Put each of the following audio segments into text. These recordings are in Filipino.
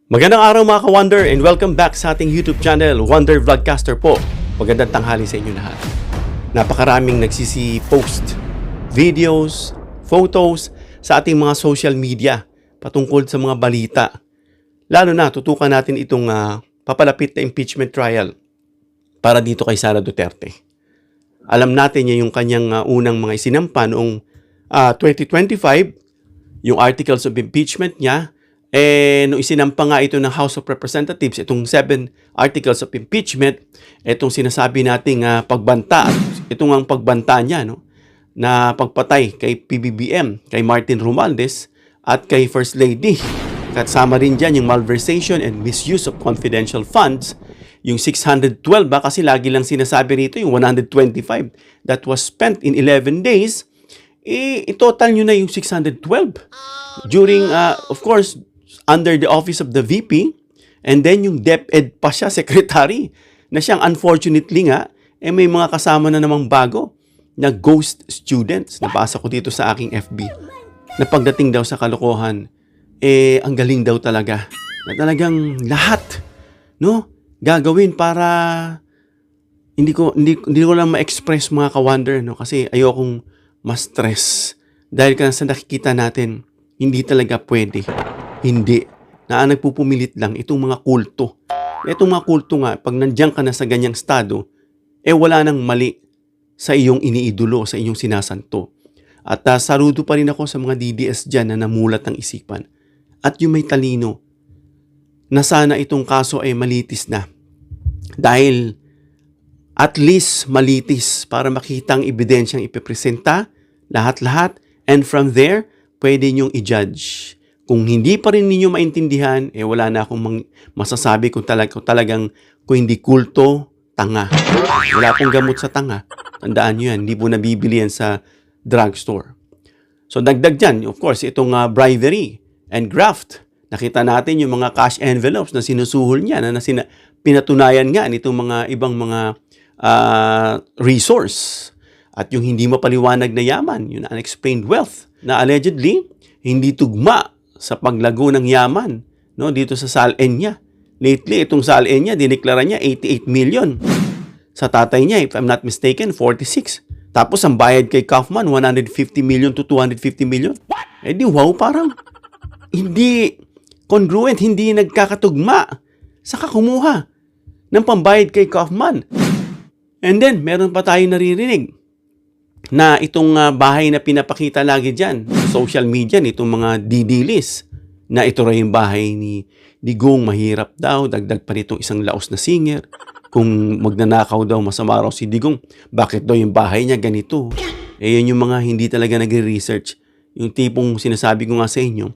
Magandang araw mga ka-Wonder and welcome back sa ating YouTube channel, Wonder Vlogcaster po. Magandang tanghali sa inyo lahat. Napakaraming nagsisi-post, videos, photos sa ating mga social media patungkol sa mga balita. Lalo na, tutukan natin itong papalapit na impeachment trial para dito kay Sara Duterte. Alam natin niya yung kanyang unang mga isinampa noong 2025, yung articles of impeachment niya. Nung isinampa nga ito ng House of Representatives, itong 7 articles of impeachment, itong sinasabi nating pagbanta, itong ang pagbanta niya, no? Na pagpatay kay PBBM, kay Martin Romualdez, at kay First Lady. Kasama rin dyan yung malversation and misuse of confidential funds, yung 612 kasi lagi lang sinasabi rito, yung 125 that was spent in 11 days, i-total nyo na yung 612. During, of course, under the office of the VP, and then yung DepEd pa siya, secretary, na siyang unfortunately nga, may mga kasama na namang bago na ghost students. Nabasa ko dito sa aking FB, na pagdating daw sa kalokohan, ang galing daw talaga, na talagang lahat, no, gagawin para, hindi ko lang ma-express mga ka-Wonder, no, kasi ayokong ma-stress, dahil sa nakikita natin, hindi talaga pwede. Hindi. Na nagpupumilit lang itong mga kulto. Itong mga kulto nga, pag nandiyan ka na sa ganyang estado, wala nang mali sa iyong iniidolo, sa iyong sinasanto. At saludo pa rin ako sa mga DDS dyan na namulat ng isipan. At yung may talino, na sana itong kaso ay malitis na. Dahil at least malitis para makita ang ebidensyang ipipresenta, lahat-lahat, and from there, pwede nyong i-judge. Kung hindi pa rin ninyo maintindihan, wala na akong masasabi kung hindi kulto, tanga. Wala akong gamot sa tanga. Tandaan nyo yan, hindi po nabibili yan sa drugstore. So dagdag dyan, of course, itong bribery and graft. Nakita natin yung mga cash envelopes na sinusuhol niya, na pinatunayan nga nitong mga ibang mga resource. At yung hindi mapaliwanag na yaman, yung unexplained wealth, na allegedly, hindi tugma sa paglago ng yaman, no, dito sa Sal-en niya. Lately, itong Sal-en niya, dineklara niya 88 million. Sa tatay niya, if I'm not mistaken, 46. Tapos ang bayad kay Kaufman, 150 million to 250 million. Di wow, parang hindi congruent, hindi nagkakatugma. Saka kumuha ng pambayad kay Kaufman. And then, meron pa tayo naririnig na itong bahay na pinapakita lagi dyan, social media, itong mga didilis, na ito rin yung bahay ni Digong, mahirap daw, dagdag pa nitong isang laos na singer, kung magnanakaw daw, masama raw si Digong, bakit daw yung bahay niya ganito? Yan yung mga hindi talaga nagre-research, yung tipong sinasabi ko nga sa inyo,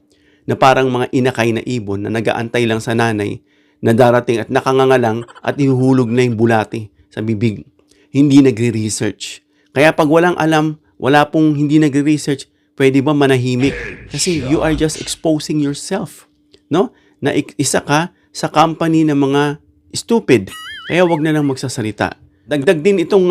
na parang mga inakay na ibon na nagaantay lang sa nanay, na darating at nakangangalang at ihuhulog na yung bulate sa bibig. Hindi nagre-research. Kaya pag walang alam, wala pong hindi nagre-research, pwede ba manahimik? Kasi you are just exposing yourself, no? Na isa ka sa company ng mga stupid. Kaya wag na lang magsasalita. Dagdag din itong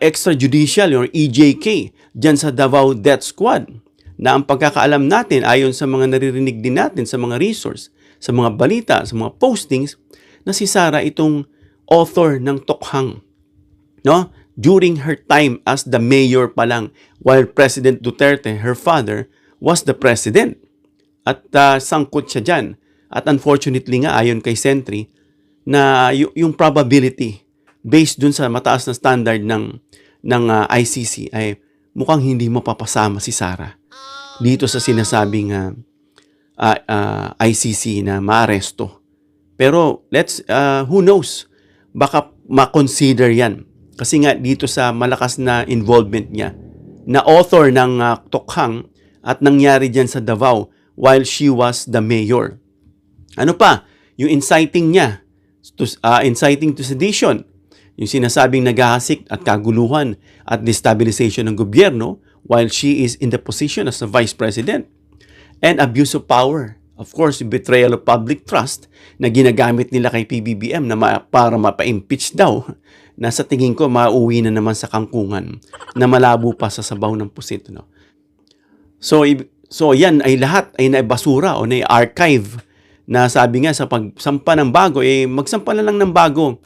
extrajudicial or EJK dyan sa Davao Death Squad, na ang pagkakaalam natin, ayon sa mga naririnig din natin sa mga resource, sa mga balita, sa mga postings, na si Sara itong author ng tokhang, no? During her time as the mayor pa lang, while President Duterte, her father, was the president. At sangkot siya dyan. At unfortunately nga, ayon kay Sentry, na yung probability, based dun sa mataas na standard ng ICC, ay mukhang hindi mapapasama si Sara dito sa sinasabing ICC na maaresto. Pero who knows, baka ma-consider yan. Kasi nga dito sa malakas na involvement niya, na author ng tokhang at nangyari dyan sa Davao while she was the mayor. Ano pa? Yung inciting niya, inciting to sedition, yung sinasabing naghahasik at kaguluhan at destabilization ng gobyerno while she is in the position as a vice president. And abuse of power. Of course, betrayal of public trust na ginagamit nila kay PBBM na para mapa-impeach daw, na sa tingin ko mauwi na naman sa kangkungan na malabo pa sa sabaw ng pusit, no? So yan ay lahat ay naibasura o na-archive na sabi nga sa pagsampa ng bago, magsampa na lang ng bago.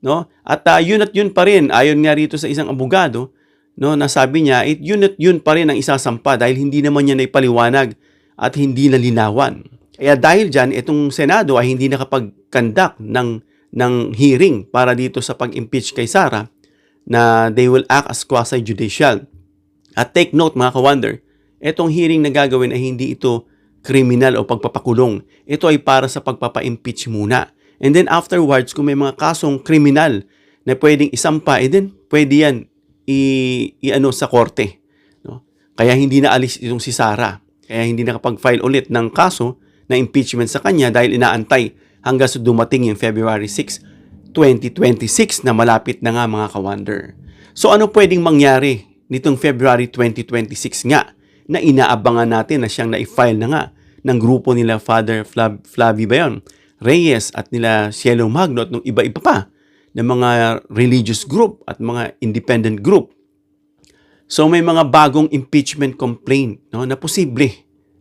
No? At yun pa rin, ayon nga rito sa isang abogado, no, nasabi niya, yun pa rin ang isasampa dahil hindi naman niya naipaliwanag at hindi nalinawan. Kaya dahil dyan, itong Senado ay hindi nakapag-conduct ng hearing para dito sa pag-impeach kay Sara, na they will act as quasi-judicial. At take note mga ka-wonder, itong hearing na gagawin ay hindi ito kriminal o pagpapakulong. Ito ay para sa pagpapa-impeach muna. And then afterwards, kung may mga kasong kriminal na pwedeng isampa, then pwede yan i-ano sa korte. No? Kaya hindi na alis itong si Sara. Kaya hindi nakapag-file ulit ng kaso na impeachment sa kanya dahil inaantay hanggang sa dumating yung February 6, 2026 na malapit na nga mga ka-wonder. So ano pwedeng mangyari nitong February 2026 nga na inaabangan natin na siyang na-file na nga ng grupo nila Father Flavie ba yun? Reyes at nila Cielo Magno at nung iba-iba pa ng mga religious group at mga independent group. So may mga bagong impeachment complaint, no, na posible.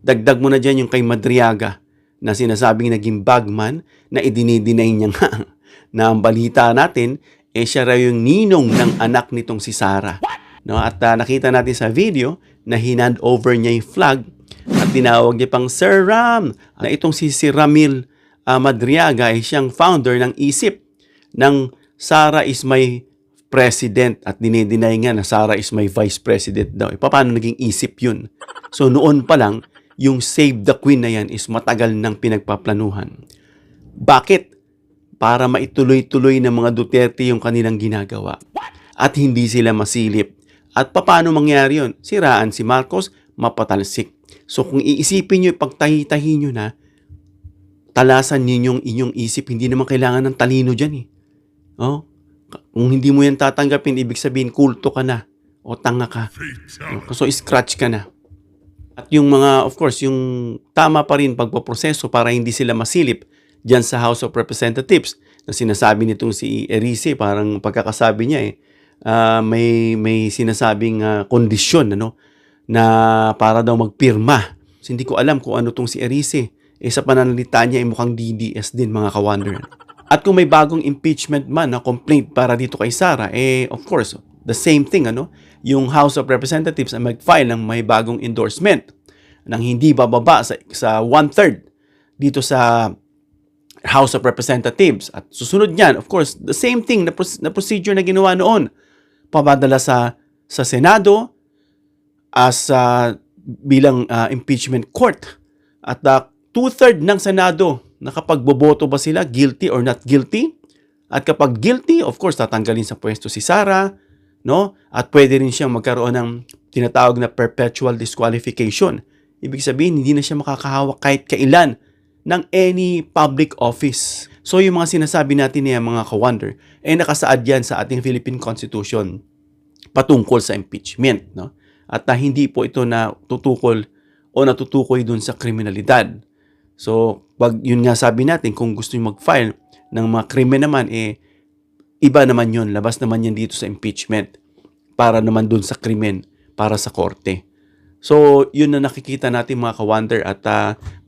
Dagdag mo na dyan yung kay Madriaga na sinasabing naging bagman na idinideny niya nga na ang balita natin siya raw yung ninong ng anak nitong si Sara. No, at nakita natin sa video na hinand over niya yung flag at tinawag niya pang Sir Ram, na itong si Ramil Madriaga ay siyang founder ng isip ng Sara is my president at dinideny nga na Sara is my vice president daw. Paano naging isip yun? So noon pa lang, yung Save the Queen na yan is matagal nang pinagpaplanuhan. Bakit? Para maituloy-tuloy ng mga Duterte yung kanilang ginagawa. At hindi sila masilip. At paano mangyari yun? Siraan si Marcos, mapatalsik. So kung iisipin nyo, pagtahi-tahi nyo na, talasan ninyong inyong isip, hindi naman kailangan ng talino dyan eh. Oh, kung hindi mo yan tatanggapin, ibig sabihin, kulto ka na o tanga ka. So scratch ka na. At yung mga, of course, yung tama pa rin pagpaproseso para hindi sila masilip dyan sa House of Representatives na sinasabi nitong si Erice, parang pagkakasabi niya may sinasabing kondisyon na para daw magpirma. So, hindi ko alam kung ano tong si Erice. Sa pananalita niya ay mukhang DDS din mga ka-wonder. At kung may bagong impeachment man na complaint para dito kay Sara, of course, the same thing, yung House of Representatives ay mag-file ng may bagong endorsement nang hindi bababa sa 1/3 dito sa House of Representatives. At susunod niyan, of course, the same thing na procedure na ginawa noon. Papadala sa Senado as bilang impeachment court. At 2/3 ng Senado na kapag boboto ba sila, guilty or not guilty. At kapag guilty, of course, tatanggalin sa pwesto si Sara, no? At pwede rin siyang magkaroon ng tinatawag na perpetual disqualification. Ibig sabihin, hindi na siya makakahawak kahit kailan ng any public office. So, yung mga sinasabi natin niya, mga ka-wonder, nakasaad yan sa ating Philippine Constitution patungkol sa impeachment, no? At hindi po ito na tutukol o natutukoy dun sa kriminalidad. So, pag yun nga sabi natin, kung gusto nyo mag-file ng mga krimen naman, iba naman yun. Labas naman yan dito sa impeachment para naman dun sa krimen, para sa korte. So, yun na nakikita natin mga ka-wonder at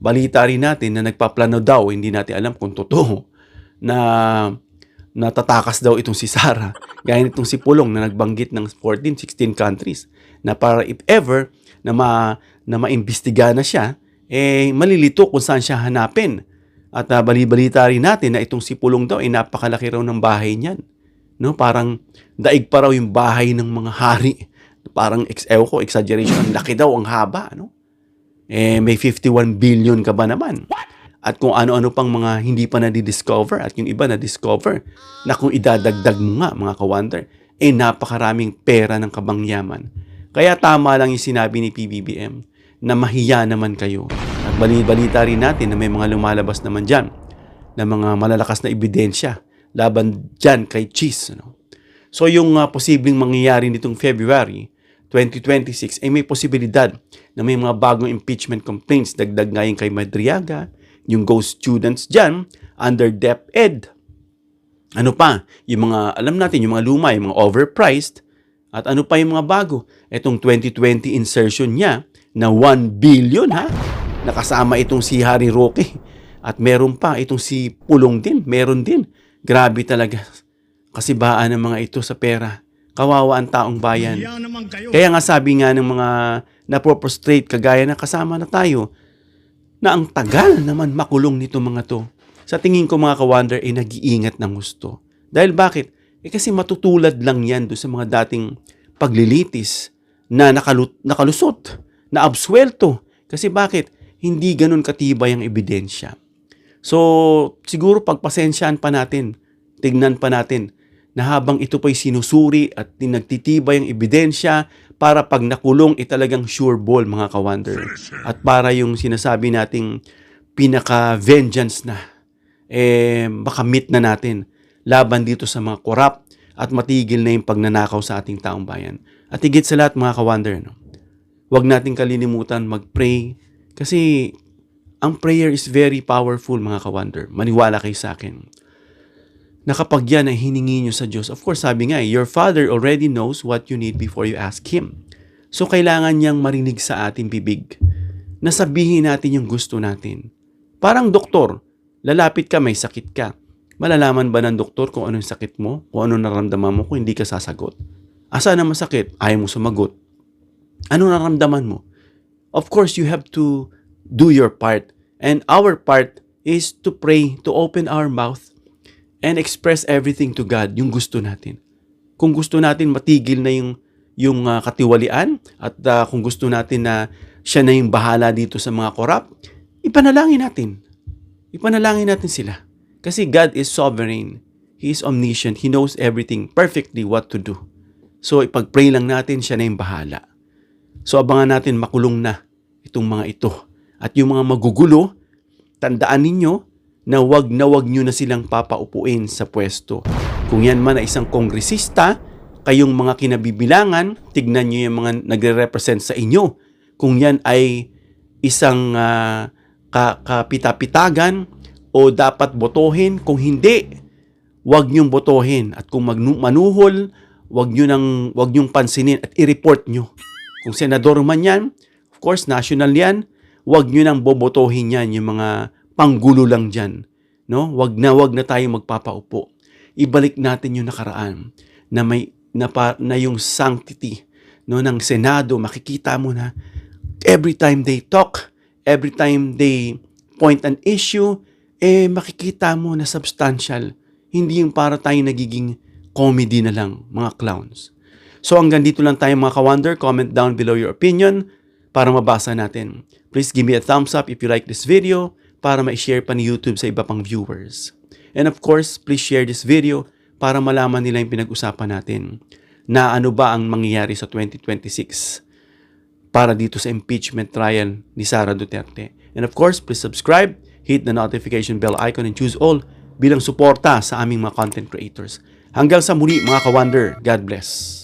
balita rin natin na nagpaplano daw, hindi natin alam kung totoo, na natatakas daw itong si Sara. Gaya nitong si Pulong na nagbanggit ng 14, 16 countries na para if ever na maimbestiga na siya, malilito kung saan siya hanapin. At balibalita rin natin na itong si Pulong daw ay napakalaki raw ng bahay niyan. No? Parang daig pa raw yung bahay ng mga hari. Parang exaggeration. Laki daw, ang haba. No? May 51 billion ka ba naman? At kung ano-ano pang mga hindi pa na-discover at yung iba na-discover na kung idadagdag mo nga, mga ka-wonder, napakaraming pera ng kabangyaman. Kaya tama lang yung sinabi ni PBBM na mahiya naman kayo. At balita rin natin na may mga lumalabas naman dyan na mga malalakas na ebidensya laban dyan kay Cheese. So yung posibleng mangyayari nitong February 2026 may posibilidad na may mga bagong impeachment complaints. Dagdag nga yung kay Madriaga, yung ghost students dyan under DepEd. Ano pa? Yung mga, alam natin, yung mga luma, yung mga overpriced. At ano pa yung mga bago? Itong 2020 insertion niya na 1 billion, ha? Nakasama itong si Harry Roque At meron pa, itong si Pulong din, meron din. Grabe talaga. Kasibaan ng mga ito sa pera. Kawawa ang taong bayan. Kaya nga sabi nga ng mga napoprostrate kagaya na kasama na tayo, na ang tagal naman makulong nito mga to. Sa tingin ko mga ka-wonder ay nag-iingat ng gusto. Dahil bakit? Kasi matutulad lang yan doon sa mga dating paglilitis na nakalusot, na absuelto. Kasi bakit? Hindi ganun katibay ang ebidensya. So, siguro pagpasensyaan pa natin, tignan pa natin na habang ito pa'y sinusuri at nagtitibay ang ebidensya para pag nakulong talagang sure ball mga ka-wonder. At para yung sinasabi nating pinaka-vengeance na, makamit na natin laban dito sa mga korap at matigil na yung pagnanakaw sa ating taong bayan. At higit sa lahat mga ka-wonder, no? Huwag nating kalilimutan mag-pray kasi ang prayer is very powerful mga ka-wonder. Maniwala kayo sa akin. Na kapag yan ay hiningi nyo sa Diyos, of course sabi nga, your Father already knows what you need before you ask Him. So kailangan niyang marinig sa ating bibig na sabihin natin yung gusto natin. Parang doktor, lalapit ka, may sakit ka. Malalaman ba ng doktor kung ano yung sakit mo? Kung ano naramdaman mo kung hindi ka sasagot? Asa na masakit? Ayaw mo sumagot. Ano naramdaman mo? Of course, you have to do your part. And our part is to pray, to open our mouth, and express everything to God, yung gusto natin. Kung gusto natin matigil na yung katiwalian, at kung gusto natin na siya na yung bahala dito sa mga korap, ipanalangin natin. Ipanalangin natin sila. Kasi God is sovereign. He is omniscient. He knows everything perfectly what to do. So, ipag-pray lang natin, siya na yung bahala. So, abangan natin makulong na itong mga ito. At yung mga magugulo, tandaan ninyo na wag nyo na silang papaupuin sa pwesto. Kung yan man ay isang kongresista, kayong mga kinabibilangan, tignan nyo yung mga nagre-represent sa inyo. Kung yan ay isang kapita-pitagan o dapat botohin, kung hindi, wag nyong botohin. At kung manuhol, wag nyong pansinin at i-report nyo. Kung senador man yan, of course, national yan, wag nyo nang bobotohin yan, yung mga panggulo lang dyan. No? Wag na tayo magpapaupo. Ibalik natin yung nakaraan na may na yung sanctity no ng Senado. Makikita mo na every time they talk, every time they point an issue, makikita mo na substantial. Hindi yung para tayo nagiging comedy na lang, mga clowns. So hanggang dito lang tayo mga ka-wonder. Comment down below your opinion para mabasa natin. Please give me a thumbs up if you like this video para ma-share pa ni YouTube sa iba pang viewers. And of course, please share this video para malaman nila yung pinag-usapan natin na ano ba ang mangyayari sa 2026 para dito sa impeachment trial ni Sara Duterte. And of course, please subscribe, hit the notification bell icon and choose all bilang suporta sa aming mga content creators. Hanggang sa muli mga ka-wonder, God bless.